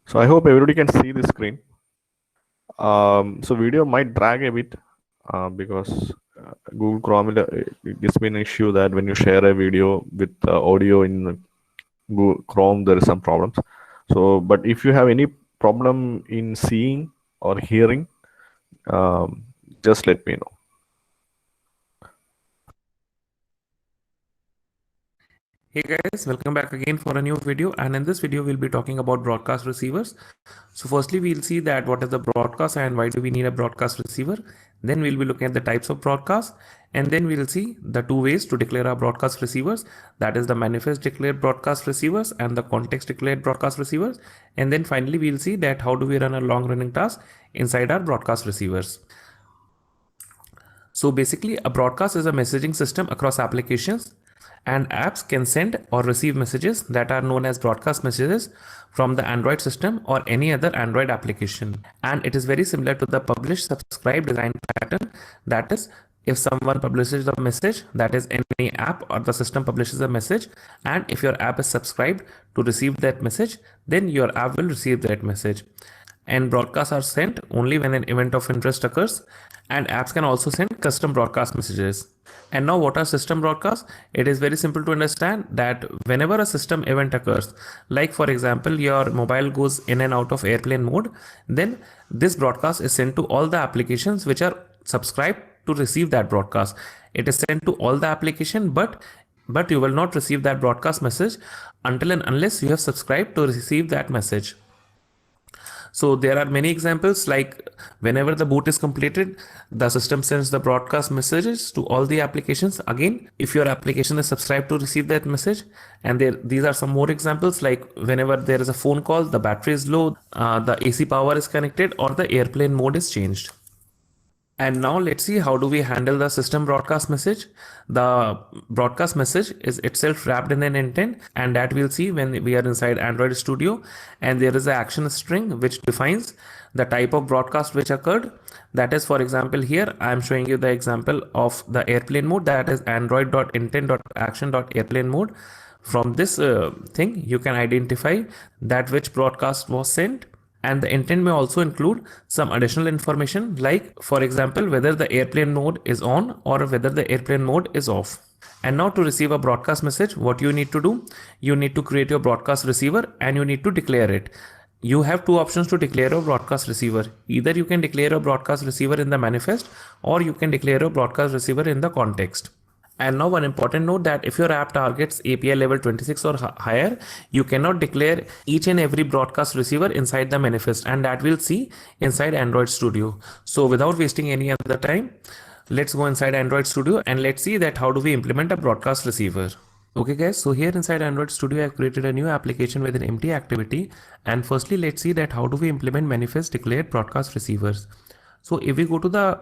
So I hope everybody can see the screen. So video might drag a bit because Google Chrome it gives me an issue that when you share a video with audio in Google Chrome, there is some problems. So, but if you have any problem in seeing or hearing, just let me know. Hey guys, welcome back again for a new video, and in this video we'll be talking about broadcast receivers. So firstly we'll see that what is the broadcast and why do we need a broadcast receiver. Then we'll be looking at the types of broadcast, and then we'll see the two ways to declare our broadcast receivers, that is the manifest declared broadcast receivers and the context declared broadcast receivers. And then finally we'll see that how do we run a long running task inside our broadcast receivers. So basically a broadcast is a messaging system across applications, and apps can send or receive messages that are known as broadcast messages from the Android system or any other Android application. And it is very similar to the publish subscribe design pattern. That is, if someone publishes a message, that is any app or the system publishes a message, and if your app is subscribed to receive that message, then your app will receive that message. And broadcasts are sent only when an event of interest occurs, and apps can also send custom broadcast messages. And now what are system broadcasts? It is very simple to understand that whenever a system event occurs, like for example your mobile goes in and out of airplane mode, then this broadcast is sent to all the applications which are subscribed to receive that broadcast. It is sent to all the application, but you will not receive that broadcast message until and unless you have subscribed to receive that message. So there are many examples, like whenever the boot is completed, the system sends the broadcast messages to all the applications. Again, if your application is subscribed to receive that message, and these are some more examples, like whenever there is a phone call, the battery is low, the AC power is connected, or the airplane mode is changed. And now let's see how do we handle the system broadcast message. The broadcast message is itself wrapped in an intent, and that we'll see when we are inside Android Studio. And there is an action string which defines the type of broadcast which occurred. That is, for example, here I am showing you the example of the airplane mode, that is android.intent.action.airplane mode. From this thing, you can identify that which broadcast was sent. And the intent may also include some additional information, like for example whether the airplane mode is on or whether the airplane mode is off. And now to receive a broadcast message, what you need to do, you need to create your broadcast receiver and you need to declare it. You have two options to declare a broadcast receiver. Either you can declare a broadcast receiver in the manifest, or you can declare a broadcast receiver in the context. And now one important note, that if your app targets API level 26 or higher, you cannot declare each and every broadcast receiver inside the manifest, and that we'll see inside Android Studio. So without wasting any other time, let's go inside Android Studio and let's see that how do we implement a broadcast receiver. Okay guys, so here inside Android Studio, I've created a new application with an empty activity. And firstly, let's see that how do we implement manifest declared broadcast receivers. So if we go to the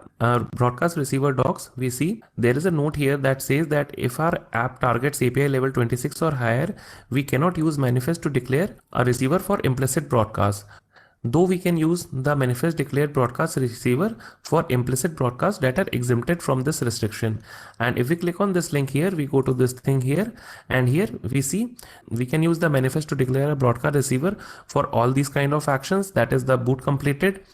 broadcast receiver docs, we see there is a note here that says that if our app targets API level 26 or higher, we cannot use manifest to declare a receiver for implicit broadcast. Though we can use the manifest declared broadcast receiver for implicit broadcasts that are exempted from this restriction. And if we click on this link here, we go to this thing here, and here we see we can use the manifest to declare a broadcast receiver for all these kind of actions, that is the boot completed,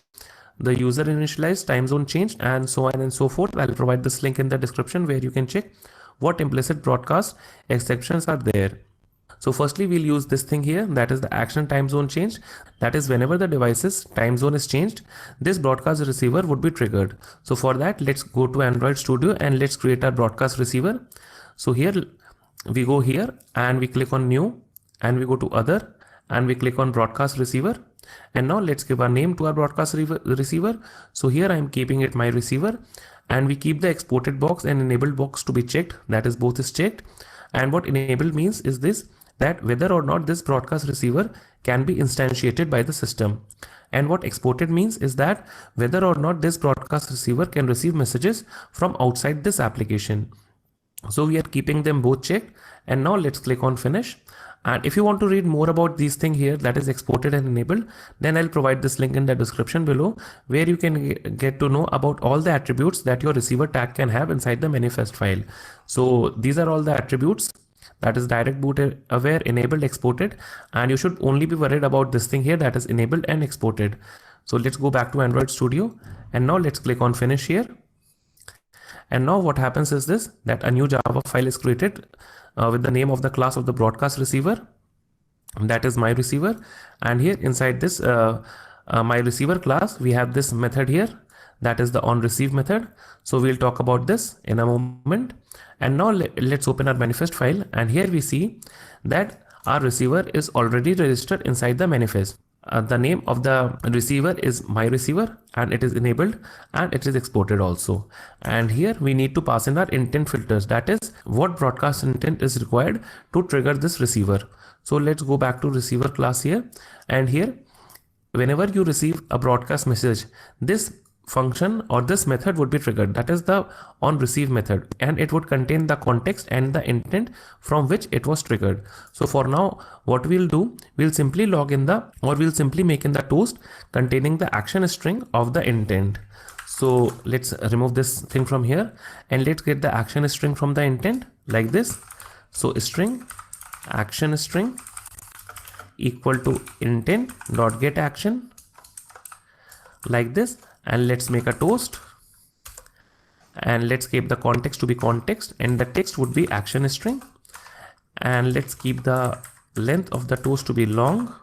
the user initialized, time zone changed, and so on and so forth. I'll provide this link in the description where you can check what implicit broadcast exceptions are there. So firstly, we'll use this thing here, that is the action time zone change. That is whenever the device's time zone is changed, this broadcast receiver would be triggered. So for that, let's go to Android Studio and let's create our broadcast receiver. So here we go here and we click on new, and we go to other, and we click on broadcast receiver. And now let's give a name to our broadcast receiver. So here I am keeping it my receiver, and we keep the exported box and enabled box to be checked, that is both is checked. And what enabled means is this, that whether or not this broadcast receiver can be instantiated by the system. And what exported means is that whether or not this broadcast receiver can receive messages from outside this application. So we are keeping them both checked. And now let's click on finish. And if you want to read more about these things here, that is exported and enabled, then I'll provide this link in the description below, where you can get to know about all the attributes that your receiver tag can have inside the manifest file. So these are all the attributes that is direct boot aware, enabled, exported, and you should only be worried about this thing here, that is enabled and exported. So let's go back to Android Studio, and now let's click on finish here. And now what happens is this, that a new Java file is created with the name of the class of the broadcast receiver, that is my receiver. And here inside this my receiver class, we have this method here, that is the onReceive method. So we'll talk about this in a moment. And now let's open our manifest file, and here we see that our receiver is already registered inside the manifest. The name of the receiver is my receiver, and it is enabled and it is exported also. And here we need to pass in our intent filters, that is what broadcast intent is required to trigger this receiver. So let's go back to receiver class here, and here whenever you receive a broadcast message, this function or this method would be triggered, that is the onReceive method, and it would contain the context and the intent from which it was triggered. So for now what we'll do, we'll simply log in we'll simply make in the toast containing the action string of the intent. So let's remove this thing from here, and let's get the action string from the intent like this. So string action string equal to intent dot get action like this, and let's make a toast, and let's keep the context to be context, and the text would be action string, and let's keep the length of the toast to be long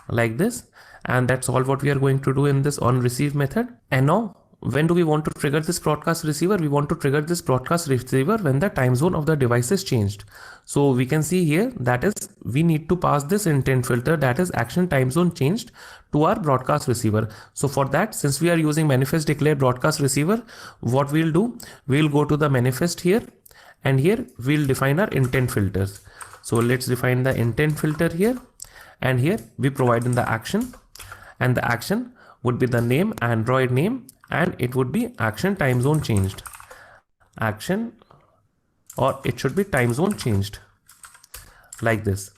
like this. And that's all what we are going to do in this onReceive method. And now when do we want to trigger this broadcast receiver? We want to trigger this broadcast receiver when the time zone of the device is changed. So we can see here, that is we need to pass this intent filter, that is action time zone changed, to our broadcast receiver. So for that, since we are using manifest declare broadcast receiver, what we'll do, we'll go to the manifest here, and here we'll define our intent filters. So let's define the intent filter here, and here we provide in the action, and the action would be the name, Android name, and it would be action time zone changed action, or it should be time zone changed like this.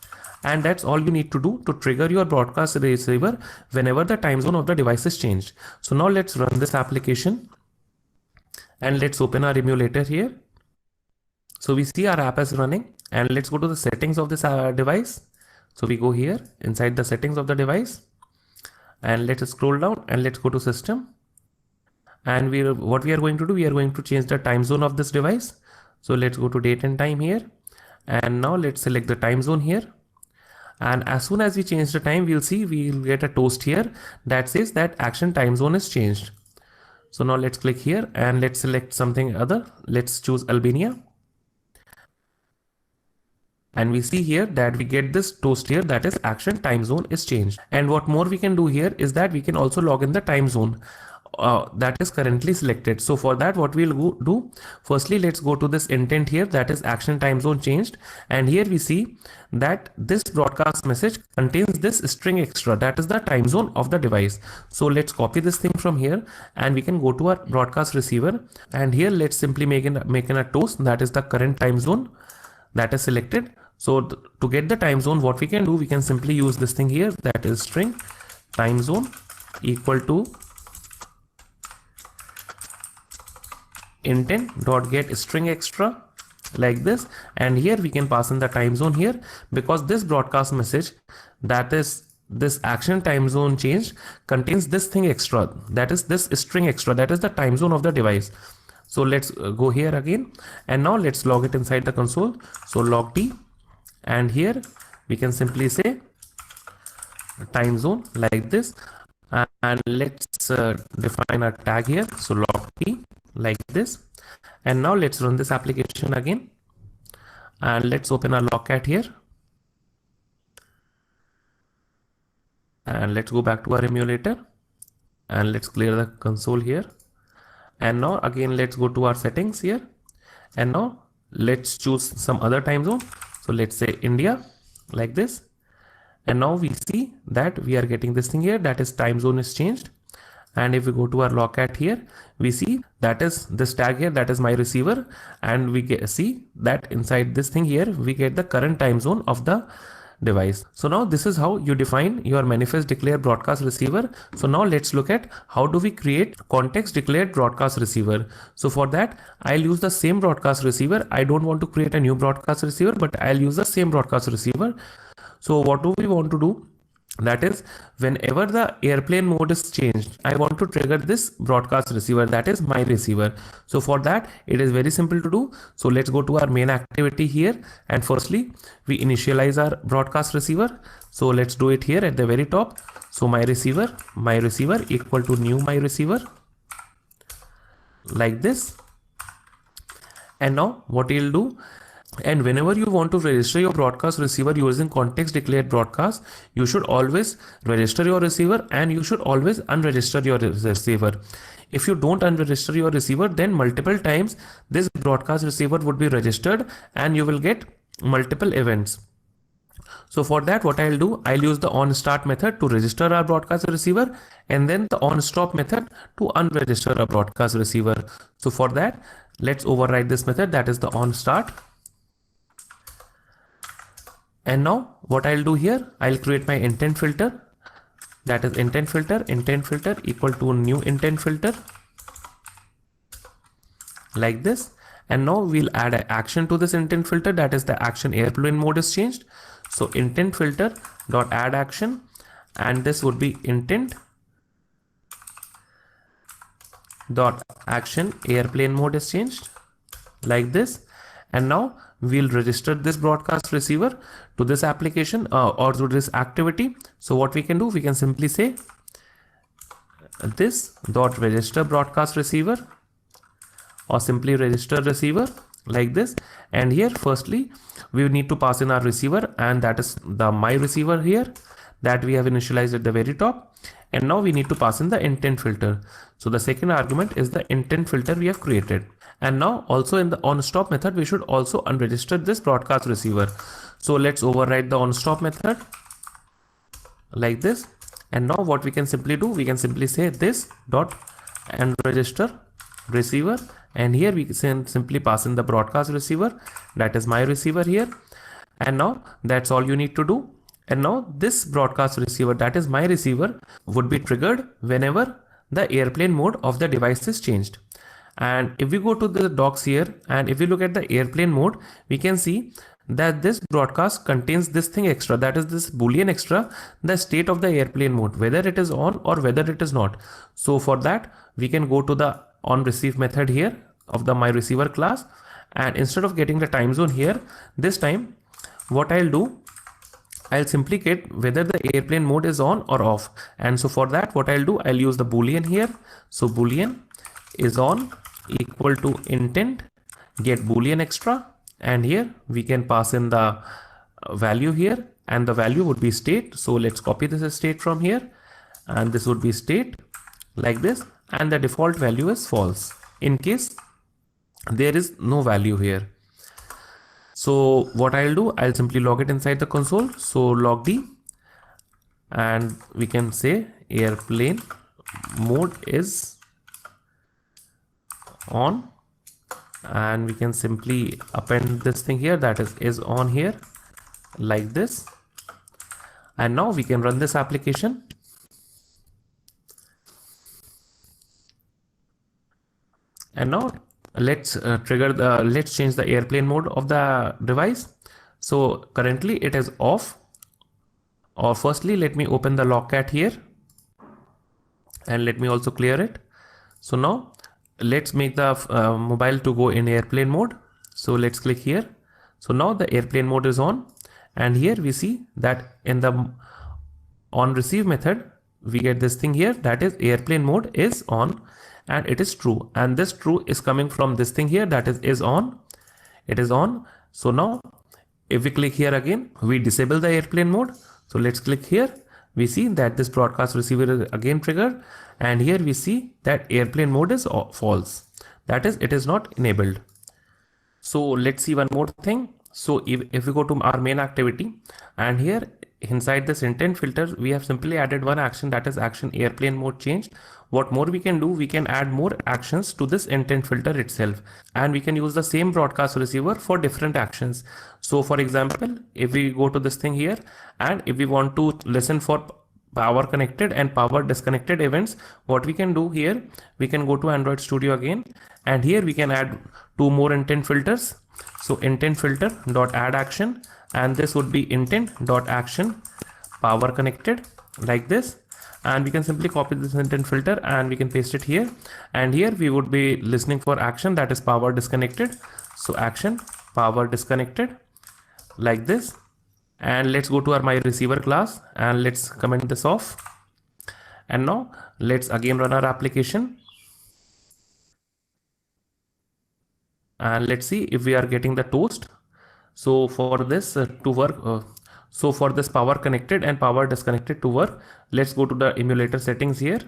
And that's all you need to do to trigger your broadcast receiver whenever the time zone of the device is changed. So now let's run this application, and let's open our emulator here. So we see our app is running, and let's go to the settings of this device. So we go here inside the settings of the device, and let's scroll down, and let's go to system. And what we are going to do, we are going to change the time zone of this device. So let's go to date and time here, and now let's select the time zone here. And as soon as we change the time, we'll see we'll get a toast here that says that action time zone is changed. So now let's click here, and let's select something other. Let's choose Albania. And we see here that we get this toast here, that is action time zone is changed. And what more we can do here is that we can also log in the time zone that is currently selected. So for that, what we'll do, firstly let's go to this intent here, that is action time zone changed, and here we see that this broadcast message contains this string extra, that is the time zone of the device. So let's copy this thing from here, and we can go to our broadcast receiver, and here let's simply make in a toast, that is the current time zone that is selected. So to get the time zone, what we can do, we can simply use this thing here, that is string time zone equal to intent dot get string extra like this. And here we can pass in the time zone here, because this broadcast message, that is this action time zone change, contains this thing extra, that is this string extra, that is the time zone of the device. So let's go here again, and now let's log it inside the console. So log t, and here we can simply say time zone like this, and let's define a tag here. So log t like this, and now let's run this application again, and let's open our logcat here, and let's go back to our emulator, and let's clear the console here. And now again let's go to our settings here, and now let's choose some other time zone. So let's say India like this, and now we see that we are getting this thing here, that is time zone is changed. And if we go to our logcat here, we see that is this tag here, that is my receiver, and we see that inside this thing here we get the current time zone of the device. So now this is how you define your manifest declared broadcast receiver. So now let's look at how do we create context declared broadcast receiver. So for that, I'll use the same broadcast receiver. I don't want to create a new broadcast receiver, but I'll use the same broadcast receiver. So what do we want to do? That is, whenever the airplane mode is changed, I want to trigger this broadcast receiver, that is my receiver. So for that, it is very simple to do. So let's go to our main activity here. And firstly, we initialize our broadcast receiver. So let's do it here at the very top. So my receiver equal to new my receiver, like this. And now what you'll do, and whenever you want to register your broadcast receiver using context declared broadcast, you should always register your receiver and you should always unregister your receiver. If you don't unregister your receiver, then multiple times this broadcast receiver would be registered and you will get multiple events. So for that, what I'll do, I'll use the onStart method to register our broadcast receiver and then the onStop method to unregister a broadcast receiver. So for that, let's override this method, that is the onStart. And now what I'll do here, I'll create my intent filter, that is intent filter equal to new intent filter, like this. And now we'll add an action to this intent filter, that is the action airplane mode is changed. So intent filter dot add action, and this would be intent dot action airplane mode is changed, like this. And now we'll register this broadcast receiver to this application or to this activity. So what we can do, we can simply say this dot register broadcast receiver or simply register receiver, like this. And here firstly we need to pass in our receiver, and that is the my receiver here that we have initialized at the very top. And now we need to pass in the intent filter. So the second argument is the intent filter we have created. And now also in the onStop method, we should also unregister this broadcast receiver. So let's override the onStop method, like this. And now what we can simply do, we can simply say this dot unregister receiver, and here we can simply pass in the broadcast receiver, that is my receiver here. And now that's all you need to do. And now this broadcast receiver, that is my receiver, would be triggered whenever the airplane mode of the device is changed. And if we go to the docs here and if we look at the airplane mode, we can see that this broadcast contains this thing extra, that is this boolean extra, the state of the airplane mode, whether it is on or whether it is not. So for that, we can go to the onReceive method here of the my receiver class, and instead of getting the time zone here, this time what I'll do, I'll simply get whether the airplane mode is on or off. And so for that, what I'll do, I'll use the boolean here. So boolean is on equal to intent get boolean extra, and here we can pass in the value here, and the value would be state. So let's copy this state from here, and this would be state, like this, and the default value is false in case there is no value here. So what I'll do, I'll simply log it inside the console. So log d, and we can say airplane mode is on, and we can simply append this thing here, that is on here, like this. And now we can run this application. And now let's let's change the airplane mode of the device. So currently it is off. Or firstly, let me open the logcat here and let me also clear it. So now let's make the mobile to go in airplane mode. So let's click here. So now the airplane mode is on, and here we see that in the onReceive method we get this thing here, that is airplane mode is on, and it is true, and this true is coming from this thing here, that is on, it is on. So now if we click here again, we disable the airplane mode. So let's click here, we see that this broadcast receiver is again triggered, and here we see that airplane mode is false, that is it is not enabled. So let's see one more thing. So if we go to our main activity, and here inside this intent filter, we have simply added one action, that is action airplane mode changed. What more we can do, we can add more actions to this intent filter itself, and we can use the same broadcast receiver for different actions. So for example, if we go to this thing here, and if we want to listen for power connected and power disconnected events, what we can do here, we can go to Android Studio again, and here we can add two more intent filters. So intent filter dot add action, and this would be intent dot action power connected, like this. And we can simply copy this intent filter and we can paste it here, and here we would be listening for action, that is power disconnected. So action power disconnected, like this. And let's go to our my receiver class and let's comment this off. And now let's again run our application, and let's see if we are getting the toast. So for this to work, so for this power connected and power disconnected to work, let's go to the emulator settings here,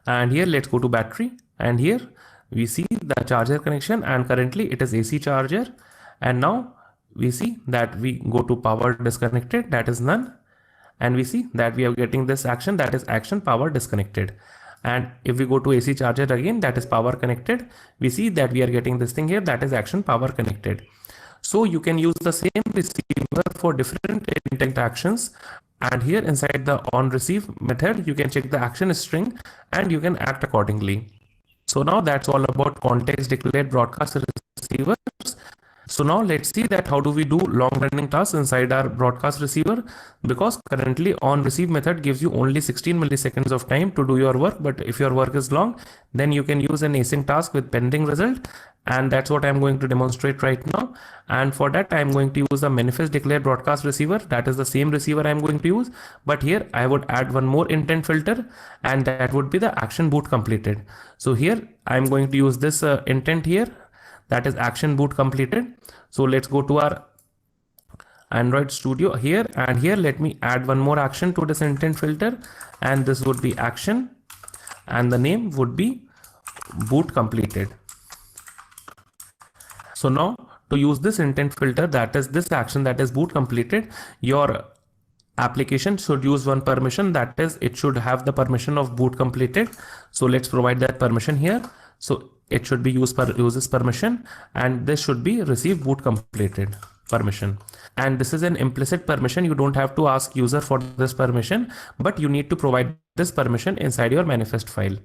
and here let's go to battery, and here we see the charger connection, and currently it is AC charger. And now we see that we go to power disconnected, that is none, and we see that we are getting this action, that is action power disconnected. And if we go to AC charger again, that is power connected, we see that we are getting this thing here, that is action power connected. So you can use the same receiver for different intent actions, and here inside the on receive method you can check the action string and you can act accordingly. So now that's all about context declared broadcast receivers. So now let's see that how do we do long running tasks inside our broadcast receiver, because currently on receive method gives you only 16 milliseconds of time to do your work, but if your work is long, then you can use an async task with pending result, and that's what I'm going to demonstrate right now. And for that I'm going to use the manifest declared broadcast receiver, that is the same receiver I'm going to use, but here I would add one more intent filter, and that would be the action boot completed. So here I'm going to use this intent here, that is action boot completed. So let's go to our Android Studio here, and here let me add one more action to this intent filter, and this would be action, and the name would be boot completed. So now to use this intent filter, that is this action, that is boot completed, your application should use one permission, that is it should have the permission of boot completed. So let's provide that permission here. So it should be uses permission, and this should be receive boot completed permission. And this is an implicit permission, you don't have to ask user for this permission, but you need to provide this permission inside your manifest file.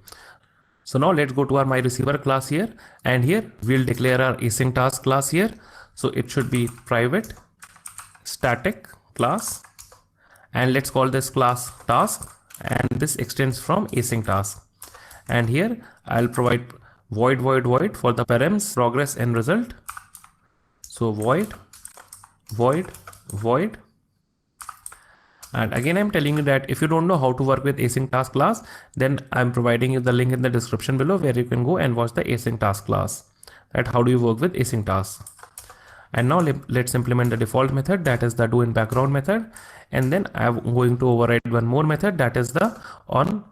So now let's go to our my receiver class here, and here we'll declare our async task class here. So it should be private static class, and let's call this class task, and this extends from async task. And here I'll provide void for the params progress and result. So void, and again I'm telling you that if you don't know how to work with async task class, then I'm providing you the link in the description below where you can go and watch the async task class, that how do you work with async tasks. And now let's implement the default method, that is the do in background method, and then I'm going to override one more method, that is the on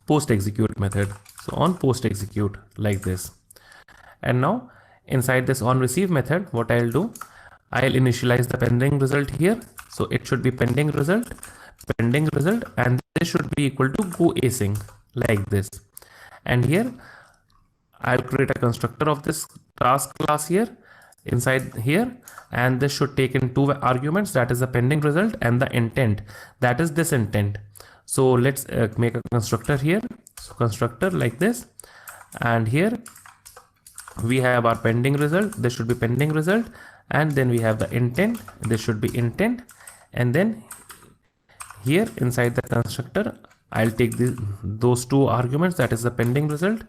post execute method. So on post execute, like this. And now inside this on receive method, what I'll do, I'll initialize the pending result here. So it should be pending result, and this should be equal to go async, like this. And here I'll create a constructor of this task class here inside here, and this should take in two arguments, that is the pending result and the intent, that is this intent. So let's make a constructor here. So constructor like this, and here we have our pending result, this should be pending result, and then we have the intent, this should be intent, and then here inside the constructor I'll take those two arguments, that is the pending result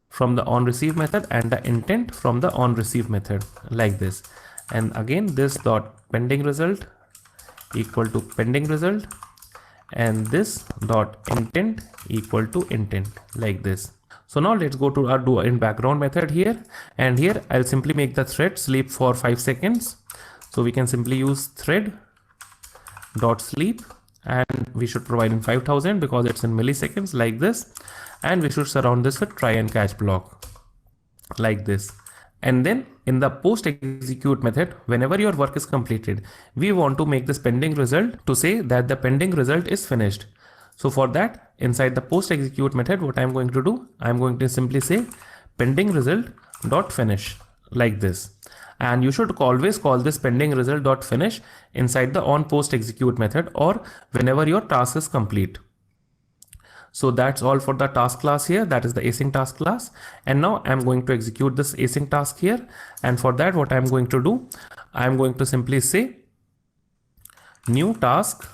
from the on receive method and the intent from the on receive method, like this. And again this dot pending result equal to pending result, and this dot intent equal to intent, like this. So now let's go to our do in background method here, and here I'll simply make the thread sleep for 5 seconds. So we can simply use thread dot sleep, and we should provide in 5000 because it's in milliseconds, like this. And we should surround this with try and catch block, like this. And then in the post execute method, whenever your work is completed, we want to make this pending result to say that the pending result is finished. So for that, inside the post execute method, what I'm going to do, I'm going to simply say pending result dot finish like this. And you should always call this pending result dot finish inside the on post execute method or whenever your task is complete. So that's all for the task class here. That is the async task class. And now I'm going to execute this async task here. And for that, what I'm going to do, I'm going to simply say new task.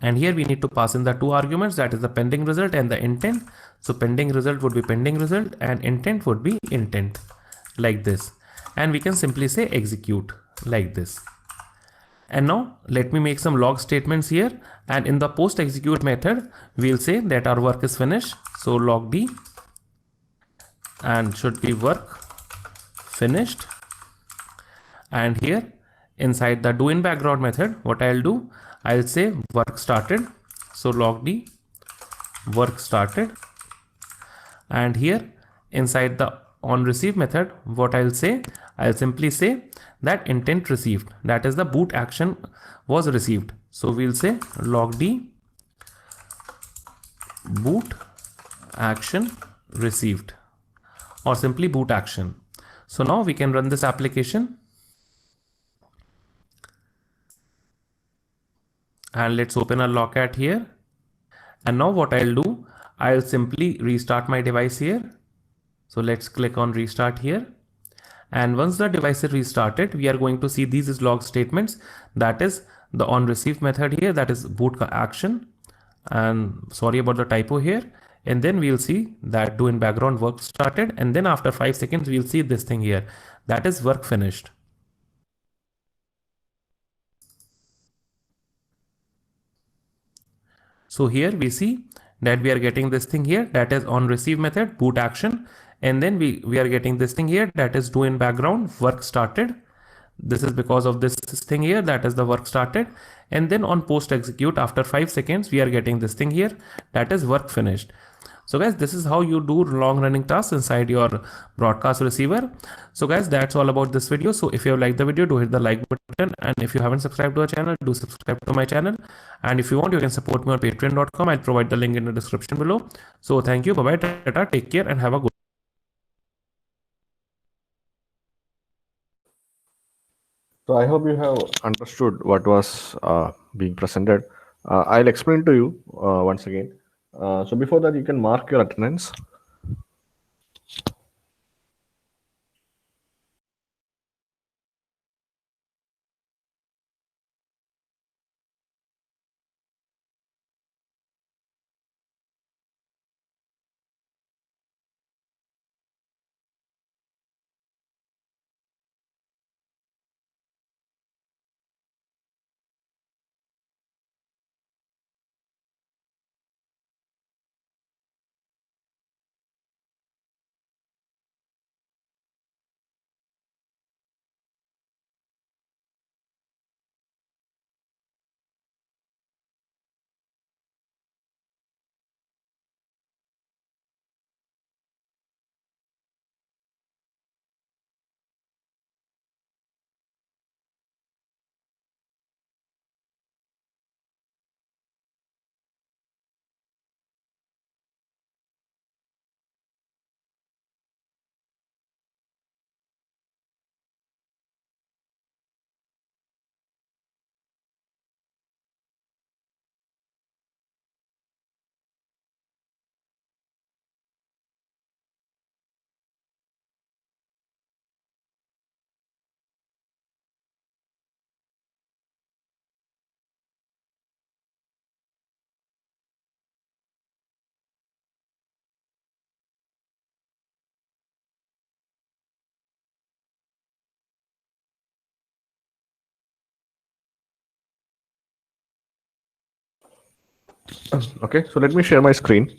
And here we need to pass in the two arguments, that is the pending result and the intent. So pending result would be pending result and intent would be intent like this. And we can simply say execute like this. And now let me make some log statements here. And in the post execute method, we'll say that our work is finished. So log D and should be work finished. And here inside the do in background method, what I'll do, I'll say work started. So log D work started. And here inside the on receive method, what I'll say, I'll simply say that intent received, that is the boot action was received. So we'll say log D boot action received or simply boot action. So now we can run this application. And let's open a Logcat here. And now what I'll do, I'll simply restart my device here. So let's click on restart here. And once the device is restarted, we are going to see these log statements. That is the on receive method here, that is boot action. And sorry about the typo here. And then we'll see that do in background work started. And then after 5 seconds, we'll see this thing here. That is work finished. So here we see that we are getting this thing here, that is on receive method boot action. And then we are getting this thing here, that is do in background work started. This is because of this thing here, that is the work started. And then on post execute after 5 seconds, we are getting this thing here, that is work finished. So guys, this is how you do long running tasks inside your broadcast receiver. So guys, that's all about this video. So if you have liked the video, do hit the like button. And if you haven't subscribed to our channel, do subscribe to my channel. And if you want, you can support me on patreon.com. I'll provide the link in the description below. So thank you. Bye-bye. Tata. Take care and have a good. So I hope you have understood what was being presented. I'll explain to you once again. So before that, you can mark your attendance. Okay, so let me share my screen.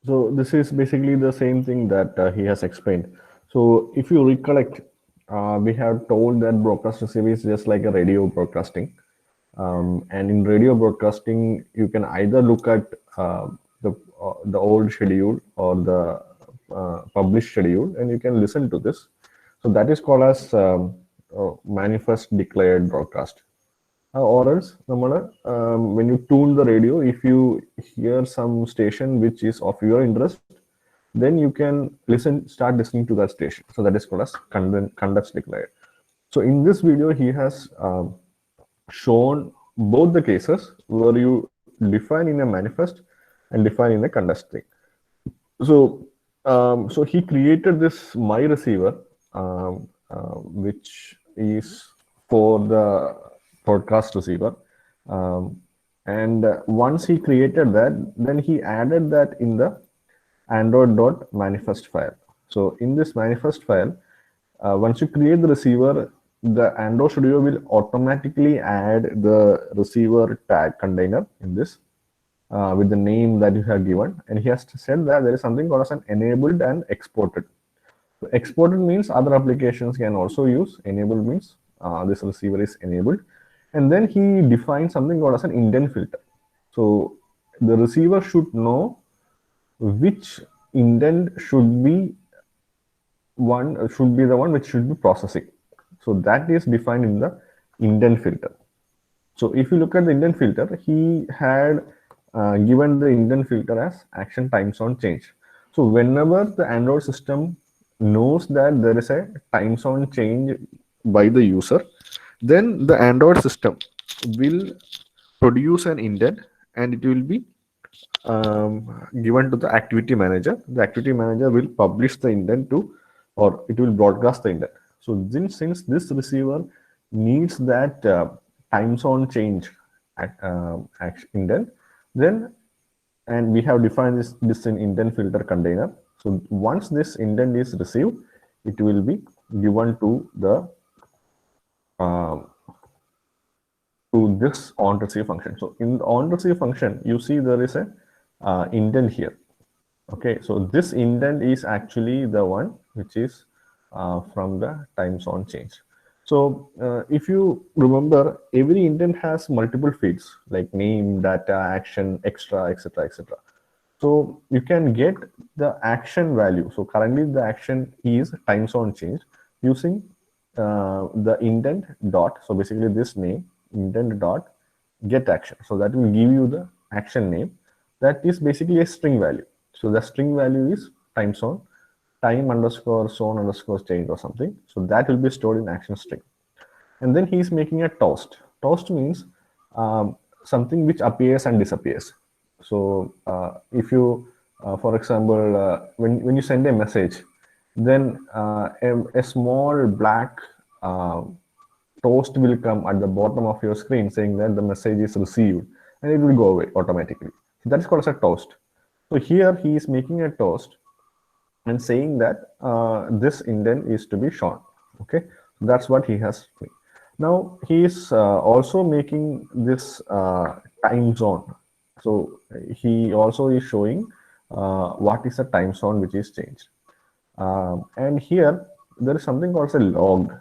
So this is basically the same thing that he has explained. So if you recollect, we have told that broadcast receiver is just like a radio broadcasting. And in radio broadcasting, you can either look at the old schedule or the published schedule, and you can listen to this. So that is called as manifest declared broadcast. Or else, when you tune the radio, if you hear some station which is of your interest, then you can start listening to that station. So that is called as context declared. So in this video, he has shown both the cases where you define in a manifest and define in a context thing. So he created this my receiver, which is for the broadcast receiver. And once he created that, then he added that in the android.manifest file. So in this manifest file, once you create the receiver, the Android Studio will automatically add the receiver tag container in this with the name that you have given. And he has said that there is something called as an enabled and exported. So exported means other applications can also use. Enabled means this receiver is enabled. And then he defines something called as an indent filter. So the receiver should know which indent should be the one which should be processing. So that is defined in the indent filter. So if you look at the indent filter, he had given the indent filter as action time zone change. So whenever the Android system knows that there is a time zone change by the user, then the Android system will produce an indent and it will be given to the activity manager. The activity manager will publish the indent or it will broadcast the indent. So since this receiver needs that time zone change indent, then and we have defined this in indent filter container. So once this indent is received, it will be given to the to this on receive function. So in the on receive function, you see there is a indent here. Okay, so this indent is actually the one which is from the time zone change. So if you remember, every indent has multiple fields like name, data, action, extra, etc., etc. So you can get the action value. So currently the action is time zone change using the indent dot. So basically this name indent dot get action. So that will give you the action name. That is basically a string value. So the string value is time zone, time underscore zone underscore change or something. So that will be stored in action string. And then he's making a toast. Toast means something which appears and disappears. So if you, for example, when you send a message, then a small black toast will come at the bottom of your screen saying that the message is received, and it will go away automatically. So that is called as a toast. So here he is making a toast and saying that this indent is to be shown. Okay, so that's what he has made. Now he is also making this time zone. So he also is showing what is the time zone which is changed. And here there is something called a log.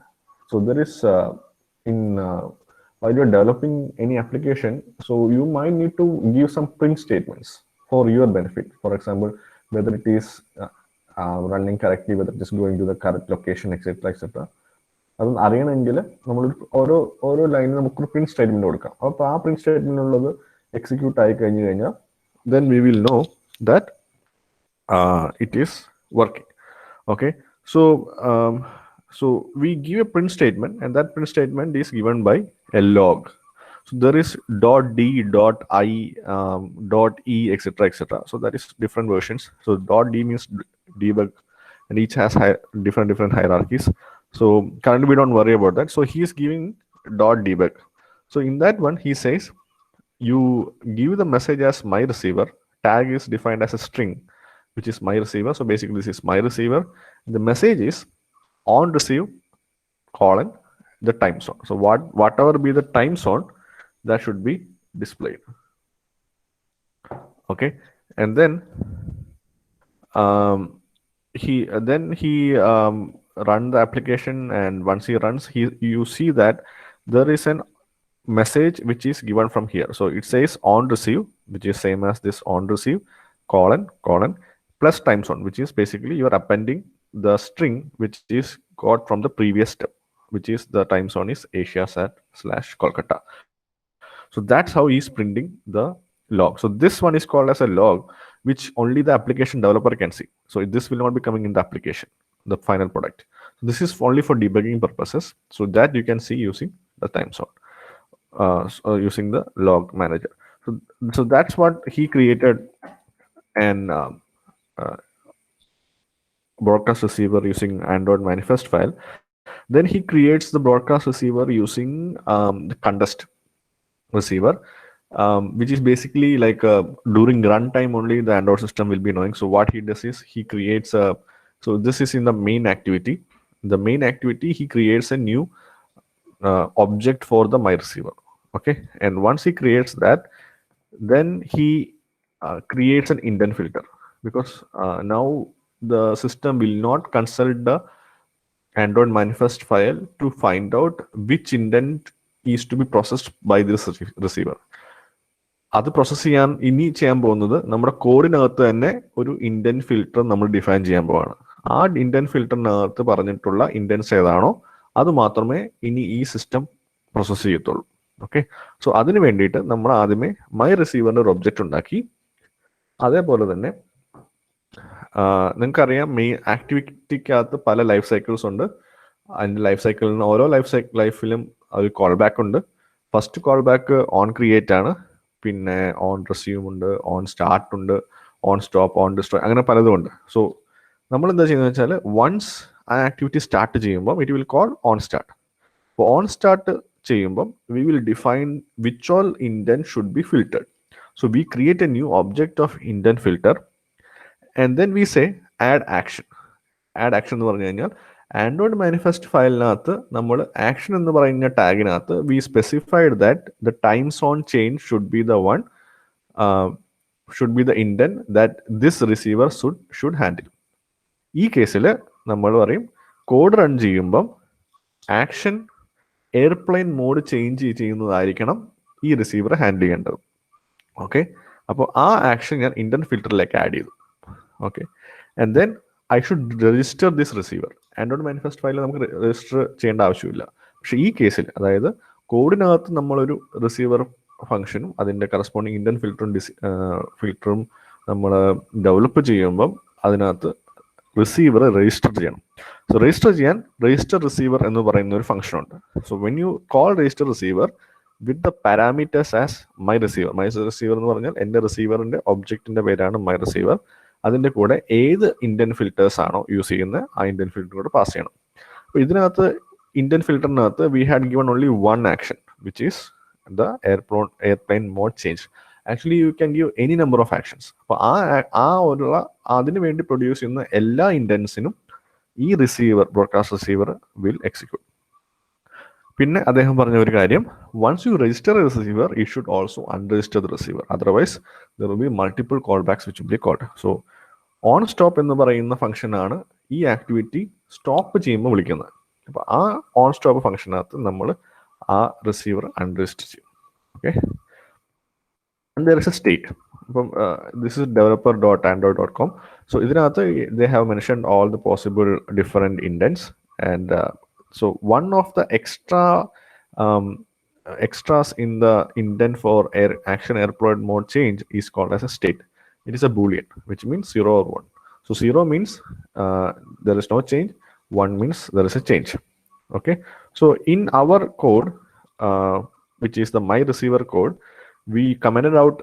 So there is while you're developing any application, so you might need to give some print statements for your benefit. For example, whether it is running correctly, whether it is going to the correct location, etc., etc. അതൊന്നും അറിയണമെങ്കിൽ നമ്മൾ ഓരോ ലൈനിൽ നമുക്കൊരു print statement കൊടുക്കാം. അപ്പോൾ ആ print statement ഉള്ളത് എക്സിക്യൂട്ട് ആയി കഴിഞ്ഞു കഴിഞ്ഞാൽ then we will know that it is working. Okay, so we give a print statement, and that print statement is given by a log. So there is .d, .i, .e, etc., etc. So that is different versions. So .d means debug, and each has different hierarchies. So currently we don't worry about that. So he is giving .debug. So in that one, he says you give the message as my receiver. Tag is defined as a string, which is my receiver. So basically this is my receiver. The message is on receive colon the time zone. So whatever be the time zone, that should be displayed. Okay, and then he run the application, and once he runs, you see that there is an message which is given from here. So it says on receive, which is same as this on receive colon plus time zone, which is basically you are appending the string which is got from the previous step, which is the time zone is Asiasat/Kolkata. So that's how he's printing the log. So this one is called as a log, which only the application developer can see. So this will not be coming in the application, the final product. So this is only for debugging purposes, so that you can see using the time zone, using the log manager. So that's what he created, and broadcast receiver using Android manifest file. Then he creates the broadcast receiver using the contest receiver, which is basically like during runtime only the Android system will be knowing. So what he does is he creates a, so this is in the main activity. The main activity, he creates a new object for the my receiver. Okay, and once he creates that, then he creates an indent filter, because now the system will not consult the Android manifest file to find out which indent is to be processed by this receiver. അത് process ചെയ്യാൻ ഇനി ചെയ്യാൻ പോകുന്നത് നമ്മുടെ കോഡിനകത്ത് തന്നെ ഒരു indent filter നമ്മൾ define ചെയ്യാൻ പോവാണ്. ആ ഇൻഡന്റ് ഫിൽട്ടറിനകത്ത് പറഞ്ഞിട്ടുള്ള ഇൻഡൻസ് ഏതാണോ അത് മാത്രമേ ഇനി ഈ സിസ്റ്റം പ്രോസസ്സ് ചെയ്യത്തുള്ളൂ. ഓക്കെ, സോ അതിന് വേണ്ടിയിട്ട് നമ്മൾ ആദ്യമേ മൈ റിസീവറിന്റെ ഒരു ഒബ്ജക്റ്റ് ഉണ്ടാക്കി. അതേപോലെ തന്നെ നിങ്ങൾക്കറിയാം മെയിൻ ആക്ടിവിറ്റിക്കകത്ത് പല ലൈഫ് സൈക്കിൾസ് ഉണ്ട്. അതിൻ്റെ ലൈഫ് സൈക്കിളിന് ഓരോ ലൈഫിലും ഒരു കോൾ ബാക്ക് ഉണ്ട്. First call back on create ആണ്, പിന്നെ ഓൺ റിസ്യൂം ഉണ്ട്, ഓൺ സ്റ്റാർട്ട് ഉണ്ട്, ഓൺ സ്റ്റോപ്പ്, ഓൺ ഡിസ്ട്രോയ്, അങ്ങനെ പലതും ഉണ്ട്. സോ നമ്മൾ എന്താ ചെയ്യുന്നത് വെച്ചാൽ വൺസ് ആ ആക്ടിവിറ്റി സ്റ്റാർട്ട് ചെയ്യുമ്പോൾ it will call on start. അപ്പോൾ ഓൺ സ്റ്റാർട്ട് ചെയ്യുമ്പം we will define which all intent should be filtered. So we create a new object of intent filter and then we say add action. Add action എന്ന് പറഞ്ഞു കഴിഞ്ഞാൽ Android manifest ഫയലിനകത്ത് നമ്മൾ action എന്ന് പറയുന്ന ടാഗിനകത്ത് we specified that the time zone change should be the one should be the intent that this receiver should handle. ഈ കേസിൽ നമ്മൾ പറയും കോഡ് റൺ ചെയ്യുമ്പം ആക്ഷൻ എയർപ്ലെയിൻ മോഡ് ചേഞ്ച് ചെയ്യുന്നതായിരിക്കണം ഈ റിസീവർ ഹാൻഡിൽ ചെയ്യേണ്ടത്. ഓക്കെ, അപ്പോൾ ആ ആക്ഷൻ ഞാൻ ഇൻഡന്റ് ഫിൽറ്ററിലേക്ക് ആഡ് ചെയ്തു. Okay, and then I should register this receiver. Android manifest ഫയലിൽ നമുക്ക് രജിസ്റ്റർ ചെയ്യേണ്ട ആവശ്യമില്ല. പക്ഷേ ഈ കേസിൽ, അതായത് കോഡിനകത്ത് നമ്മളൊരു റിസീവർ ഫംഗ്ഷനും അതിൻ്റെ കറസ്പോണ്ടിങ് ഇൻഡന്റ് ഫിൽറ്ററും നമ്മൾ ഡെവലപ്പ് ചെയ്യുമ്പം അതിനകത്ത് റിസീവർ രജിസ്റ്റർ ചെയ്യണം. സോ രജിസ്റ്റർ ചെയ്യാൻ രജിസ്റ്റർ റിസീവർ എന്ന് പറയുന്ന ഒരു ഫംഗ്ഷൻ ഉണ്ട്. So when you call register receiver with the parameters as my receiver. My receiver എന്ന് പറഞ്ഞാൽ എൻ്റെ റിസീവറിൻ്റെ ഒബ്ജക്റ്റിൻ്റെ പേരാണ് മൈ റിസീവർ. അതിൻ്റെ കൂടെ ഏത് ഇൻഡന്റ് ഫിൽറ്റേഴ്സ് ആണോ യൂസ് ചെയ്യുന്നത് ആ ഇൻഡന്റ് ഫിൽറ്റർ കൂടെ പാസ് ചെയ്യണം. അപ്പോൾ ഇതിനകത്ത് ഇൻഡന്റ് ഫിൽറ്ററിനകത്ത് we had given only one action which is the airplane mode change. Actually you can give any number of actions. അപ്പോൾ അതിന് വേണ്ടി പ്രൊഡ്യൂസ് ചെയ്യുന്ന എല്ലാ ഇൻഡൻസിനും ഈ receiver, broadcast receiver will execute. പിന്നെ അദ്ദേഹം പറഞ്ഞ ഒരു കാര്യം, once you register a receiver you should also unregister the receiver, otherwise there will be multiple call backs which will be called. So on stop എന്ന് പറയുന്ന ഫംഗ്ഷനാണ് ഈ ആക്ടിവിറ്റി സ്റ്റോപ്പ് ചെയ്യുമ്പോൾ വിളിക്കുന്നത്. അപ്പോൾ ആ ഓൺ സ്റ്റോപ്പ് ഫംഗ്ഷനകത്ത് നമ്മൾ ആ റിസീവർ അൺരജിസ്റ്റർ ചെയ്യും. Okay, and there is a state. അപ്പം ദിസ് ഇസ് developer.android.com. സോ ഇതിനകത്ത് they have mentioned all the possible different intents. And so one of the extras in the indent for action airploid mode change is called as a state. It is a boolean, which means 0 or 1. So 0 means there is no change, 1 means there is a change. Okay, so in our code, which is the my receiver code, we commented out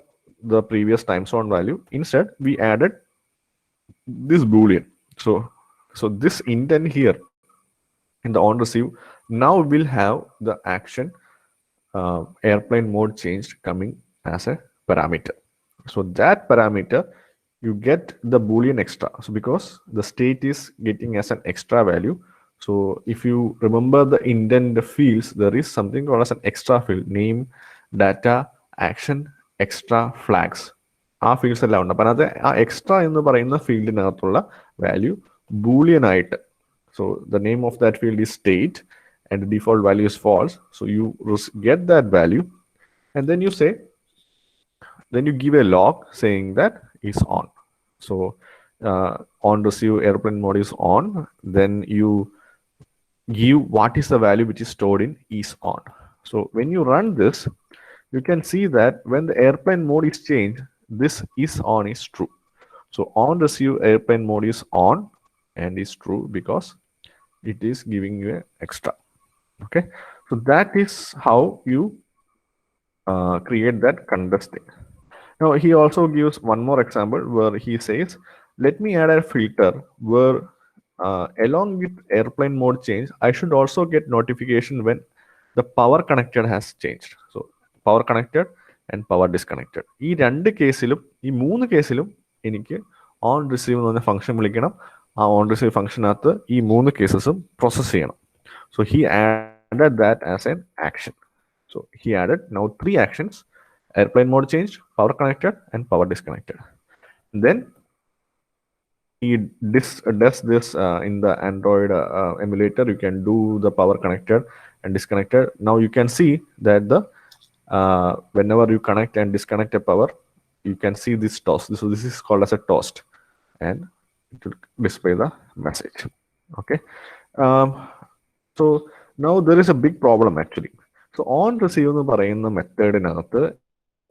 the previous time zone value. Instead we added this boolean. So this indent here in the on receive now will have the action airplane mode changed coming as a parameter. So that parameter you get the boolean extra. So because the state is getting as an extra value, so if you remember the indent fields, there is something called as an extra field, name, data, action, extra, flags. ആ fields എല്ലാം ഉണ്ട്. അപ്പം അത് ആ extra എന്ന് പറയുന്ന ഫീൽഡിനകത്തുള്ള value Boolean ആയിട്ട്, so the name of that field is state, and the default value is false. So you get that value, and then you say, then you give a log saying that is on. So on receive airplane mode is on. Then you give what is the value which is stored in is on. So when you run this, you can see that when the airplane mode is changed, this is on is true. So on receive airplane mode is on and is true because it is giving you an extra. Okay, so that is how you create that contesting. Now he also gives one more example where he says, let me add a filter where along with airplane mode change, I should also get notification when the power connected has changed. So power connected and power disconnected. ഈ രണ്ട് കേസിലും ഈ മൂന്ന് കേസിലും എനിക്ക് on receive എന്ന് പറഞ്ഞ function വിളിക്കണം. ആ ഓൺ റിസീവ് ഫംഗ്ഷനകത്ത് ഈ മൂന്ന് കേസസും പ്രോസസ്സ് ചെയ്യണം. So he added that as an action. So he added now 3 actions: airplane mode change, power connected, and power disconnected. Then he does this in the Android emulator. You can do the power connected and disconnected. Now you can see that the whenever you connect and disconnect a power, you can see this toast. So this is called as a toast, and it will display the message. Okay. So now there is a big problem actually. So on receive എന്ന് പറയുന്ന മെത്തേഡിനകത്ത്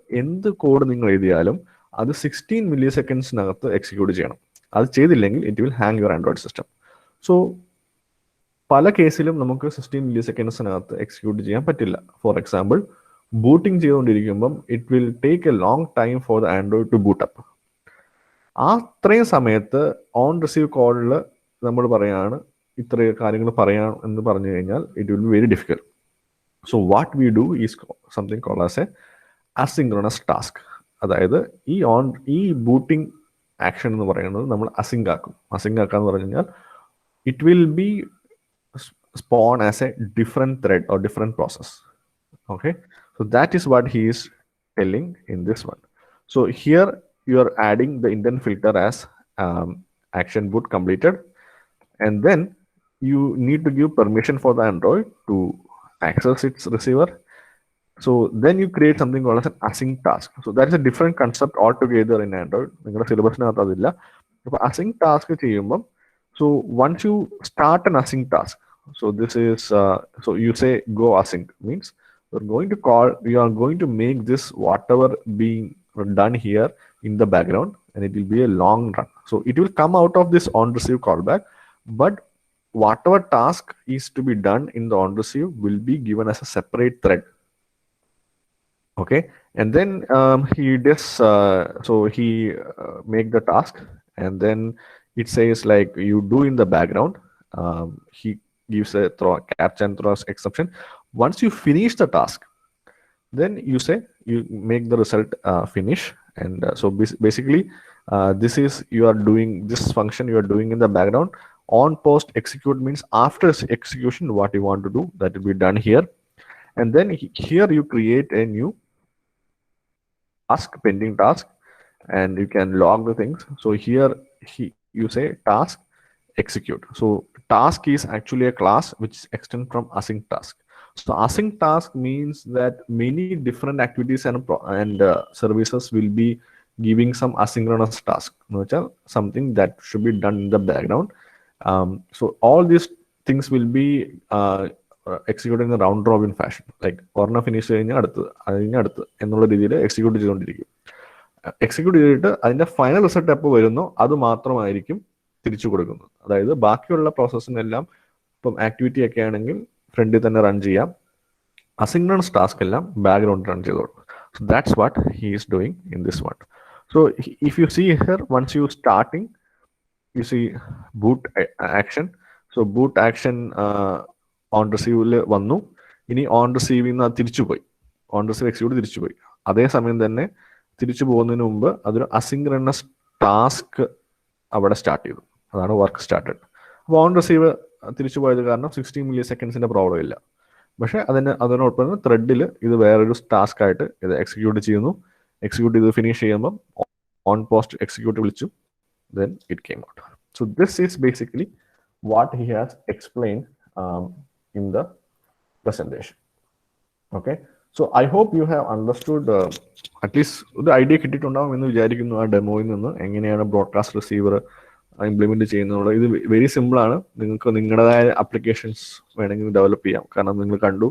എന്ത് code നിങ്ങൾ എഴുതിയാലും അത് 16 മില്ലി സെക്കൻഡ്സിനകത്ത് execute ചെയ്യണം. അത് ചെയ്തില്ലെങ്കിൽ it will hang your android system. So പല കേസിലും നമുക്ക് 16 മില്ലി സെക്കൻഡ്സിനകത്ത് എക്സിക്യൂട്ട് ചെയ്യാൻ പറ്റില്ല. ഫോർ എക്സാമ്പിൾ, ബൂട്ടിംഗ് ചെയ്തുകൊണ്ടിരിക്കുമ്പം it will take a long time for the android to boot up. അത്രയും സമയത്ത് ഓൺ റിസീവ് കോളിൽ നമ്മൾ പറയാണ് ഇത്രയും കാര്യങ്ങൾ പറയാം എന്ന് പറഞ്ഞു കഴിഞ്ഞാൽ it will be very difficult. So what we do is something called as a asynchronous task. അതായത് ഈ ബൂട്ടിംഗ് ആക്ഷൻ എന്ന് പറയുന്നത് നമ്മൾ അസിങ്ക് ആക്കും. അസിങ്ക് ആക്കാന്ന് പറഞ്ഞു കഴിഞ്ഞാൽ it will B spawn as A different thread or different process. Okay, so that is what he is telling in this one. So here you are adding the indent filter as action boot completed, and then you need to give permission for the Android to access its receiver. So then you create something called as an async task. So that is a different concept altogether in Android. നിങ്ങളുടെ സിലബസിനകത്ത് അതില്ല. അപ്പോൾ async task ചെയ്യുമ്പം, so once you start an async task, so this is so you say go async means you are going to make this whatever being done here in the background, and it will be a long run. So it will come out of this on receive callback, but whatever task is to be done in the on receive will be given as a separate thread. Okay, and then he does so he make the task, and then it says like you do in the background. He gives a captcha and throws exception. Once you finish the task, then you say you make the result finish, and so basically this is you are doing this function you are doing in the background. On post execute means after execution what you want to do, that will be done here, and then here you create a new task, pending task, and you can log the things. So here you say task execute. So task is actually a class which extends from async task. So async task means that many different activities and services will be giving some asynchronous task, something that should be done in the background. So all these things will be executed in a round robin fashion, like ഒരെണ്ണം finish കഴിഞ്ഞാൽ അടുത്ത് എന്നുള്ള രീതിയിൽ execute ചെയ്തുകൊണ്ടിരിക്കും. Execute ചെയ്തിട്ട് അതിന്റെ final result എപ്പോൾ വരുന്നോ അത് മാത്രമായിരിക്കും തിരിച്ചു കൊടുക്കുന്നത്. അതായത് ബാക്കിയുള്ള പ്രോസസ്സിനെല്ലാം ഇപ്പം ആക്ടിവിറ്റി ഒക്കെ ആണെങ്കിൽ ഫ്രണ്ടിൽ തന്നെ റൺ ചെയ്യാം, അസിൻക്രണസ് ടാസ്ക് എല്ലാം ബാക്ക്ഗ്രൗണ്ട് റൺ ചെയ്തോളൂ. So that's what he is doing in this one. So if you see here, once you starting you see boot action. So boot action on റിസീവിൽ വന്നു. ഇനി ഓൺ റിസീവിൽ നിന്ന് തിരിച്ചുപോയി, on receive execute തിരിച്ചുപോയി. അതേസമയം തന്നെ തിരിച്ചു പോകുന്നതിന് മുമ്പ് അതൊരു അസിൻക്രണസ് ടാസ്ക് അവിടെ സ്റ്റാർട്ട് ചെയ്തു. അതാണ് വർക്ക് സ്റ്റാർട്ടഡ്. അപ്പോൾ ഓൺ റിസീവ് തിരിച്ചു പോയത് കാരണം 16 മില്ലി സെക്കൻഡ്സിന്റെ പ്രോബ്ലം ഇല്ല. പക്ഷെ അതിനോടൊപ്പം ത്രെഡിൽ ഇത് വേറൊരു ടാസ്ക് ആയിട്ട് ഇത് എക്സിക്യൂട്ട് ചെയ്യുന്നു. എക്സിക്യൂട്ട് ചെയ്ത് ഫിനിഷ് ചെയ്യുമ്പം ഓൺ പോസ്റ്റ് എക്സിക്യൂട്ട് വിളിച്ചു, then it came out. So this is basically what he has explained in the presentation. Okay, so I hope you have understood at least ഒരു idea കിട്ടിയിട്ടുണ്ടാവും എന്ന് വിചാരിക്കുന്നു ആ ഡെമോയിൽ നിന്ന് എങ്ങനെയാണ് ബ്രോഡ്കാസ്റ്റ് റിസീവർ ഇംപ്ലിമെന്റ് ചെയ്യുന്നത്. ഇത് വെരി സിമ്പിൾ ആണ്. നിങ്ങൾക്ക് നിങ്ങളുടേതായ ആപ്ലിക്കേഷൻസ് വേണമെങ്കിൽ ഡെവലപ്പ് ചെയ്യാം. കാരണം നിങ്ങൾ കണ്ടു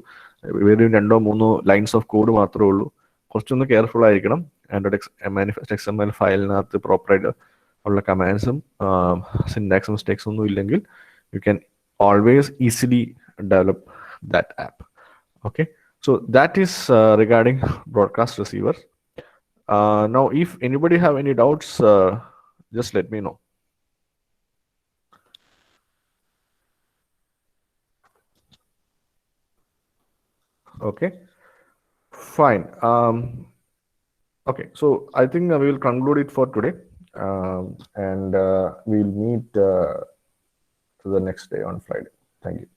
വെറും 2-3 ലൈൻസ് ഓഫ് കോഡ് മാത്രമേ ഉള്ളൂ. കുറച്ചൊന്ന് കെയർഫുൾ ആയിരിക്കണം. ആൻഡ്രോയിഡ് മാനിഫെസ്റ്റ് XML ഫയലിനകത്ത് പ്രോപ്പറായിട്ട് ഉള്ള കമാൻഡ്സും സിൻടാക്സ് മിസ്റ്റേക്സ് ഒന്നും ഇല്ലെങ്കിൽ you can always easily develop that app. Okay, so that is regarding broadcast receiver. Now if anybody have any doubts, just let me know. Okay, fine. Okay, so I think we will conclude it for today, and we'll meet to the next day on Friday. Thank you.